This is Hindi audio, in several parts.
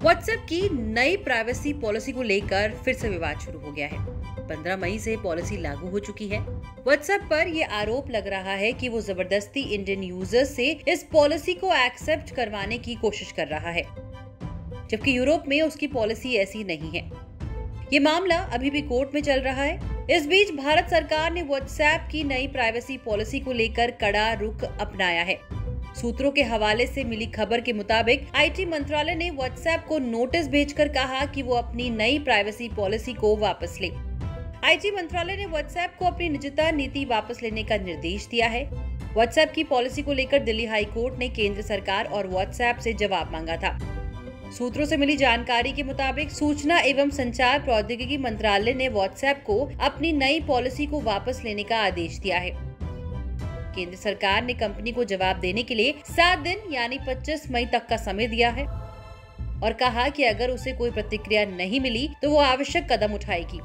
व्हाट्सएप की नई प्राइवेसी पॉलिसी को लेकर फिर से विवाद शुरू हो गया है। 15 मई से पॉलिसी लागू हो चुकी है। व्हाट्सएप पर यह आरोप लग रहा है कि वो जबरदस्ती इंडियन यूजर्स से इस पॉलिसी को एक्सेप्ट करवाने की कोशिश कर रहा है, जबकि यूरोप में उसकी पॉलिसी ऐसी नहीं है। ये मामला अभी भी कोर्ट में चल रहा है। इस बीच भारत सरकार ने व्हाट्सएप की नई प्राइवेसी पॉलिसी को लेकर कड़ा रुख अपनाया है। सूत्रों के हवाले से मिली खबर के मुताबिक आईटी मंत्रालय ने व्हाट्सएप को नोटिस भेजकर कहा कि वो अपनी नई प्राइवेसी पॉलिसी को वापस ले। आईटी मंत्रालय ने व्हाट्सएप को अपनी निजता नीति वापस लेने का निर्देश दिया है। व्हाट्सएप की पॉलिसी को लेकर दिल्ली हाई कोर्ट ने केंद्र सरकार और व्हाट्सएप से जवाब मांगा था। सूत्रों से मिली जानकारी के मुताबिक सूचना एवं संचार प्रौद्योगिकी मंत्रालय ने व्हाट्सएप को अपनी नई पॉलिसी को वापस लेने का आदेश दिया है। केंद्र सरकार ने कंपनी को जवाब देने के लिए 7 दिन यानी 25 मई तक का समय दिया है और कहा कि अगर उसे कोई प्रतिक्रिया नहीं मिली तो वो आवश्यक कदम उठाएगी।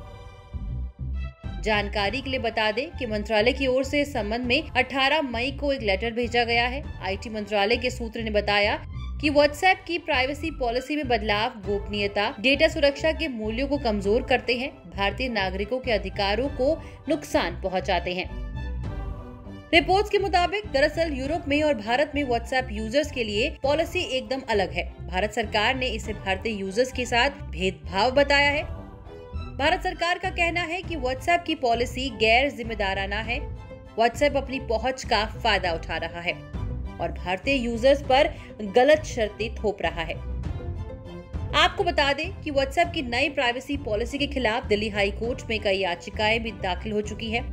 जानकारी के लिए बता दें कि मंत्रालय की ओर से इस संबंध में 18 मई को एक लेटर भेजा गया है। आईटी मंत्रालय के सूत्र ने बताया कि व्हाट्सएप की प्राइवेसी पॉलिसी में बदलाव गोपनीयता, डेटा सुरक्षा के मूल्यों को कमजोर करते हैं, भारतीय नागरिकों के अधिकारों को नुकसान पहुंचाते हैं। रिपोर्ट्स के मुताबिक दरअसल यूरोप में और भारत में व्हाट्सएप यूजर्स के लिए पॉलिसी एकदम अलग है। भारत सरकार ने इसे भारतीय यूजर्स के साथ भेदभाव बताया है। भारत सरकार का कहना है कि व्हाट्सएप की पॉलिसी गैर जिम्मेदाराना है। व्हाट्सएप अपनी पहुंच का फायदा उठा रहा है और भारतीय यूजर्स पर गलत शर्तें थोप रहा है। आपको बता दें कि व्हाट्सएप की नई प्राइवेसी पॉलिसी के खिलाफ दिल्ली हाई कोर्ट में कई याचिकाएं भी दाखिल हो चुकी है।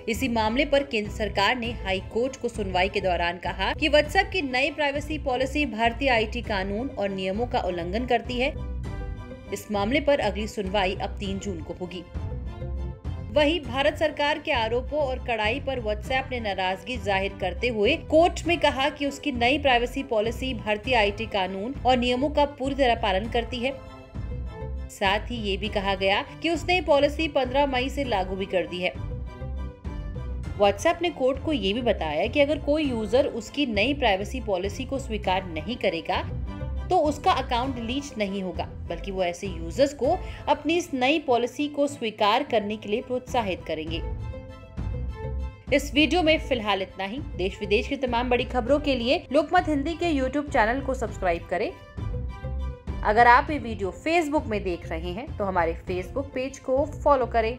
इसी मामले पर केंद्र सरकार ने हाई कोर्ट को सुनवाई के दौरान कहा कि व्हाट्सएप की नई प्राइवेसी पॉलिसी भारतीय आईटी कानून और नियमों का उल्लंघन करती है। इस मामले पर अगली सुनवाई अब 3 जून को होगी। वहीं भारत सरकार के आरोपों और कड़ाई पर व्हाट्सएप ने नाराजगी जाहिर करते हुए कोर्ट में कहा कि उसकी नई प्राइवेसी पॉलिसी भारतीय आईटी कानून और नियमों का पूरी तरह पालन करती है। साथ ही ये भी कहा गया कि उसने ये पॉलिसी 15 मई से लागू भी कर दी है। व्हाट्सएप ने कोर्ट को ये भी बताया कि अगर कोई यूजर उसकी नई प्राइवेसी पॉलिसी को स्वीकार नहीं करेगा तो उसका अकाउंट डिलीट नहीं होगा, बल्कि वो ऐसे यूजर्स को अपनी इस नई पॉलिसी को स्वीकार करने के लिए प्रोत्साहित करेंगे। इस वीडियो में फिलहाल इतना ही। देश विदेश की तमाम बड़ी खबरों के लिए लोकमत हिंदी के YouTube चैनल को सब्सक्राइब करें। अगर आप ये वीडियो Facebook में देख रहे हैं तो हमारे Facebook पेज को फॉलो करें।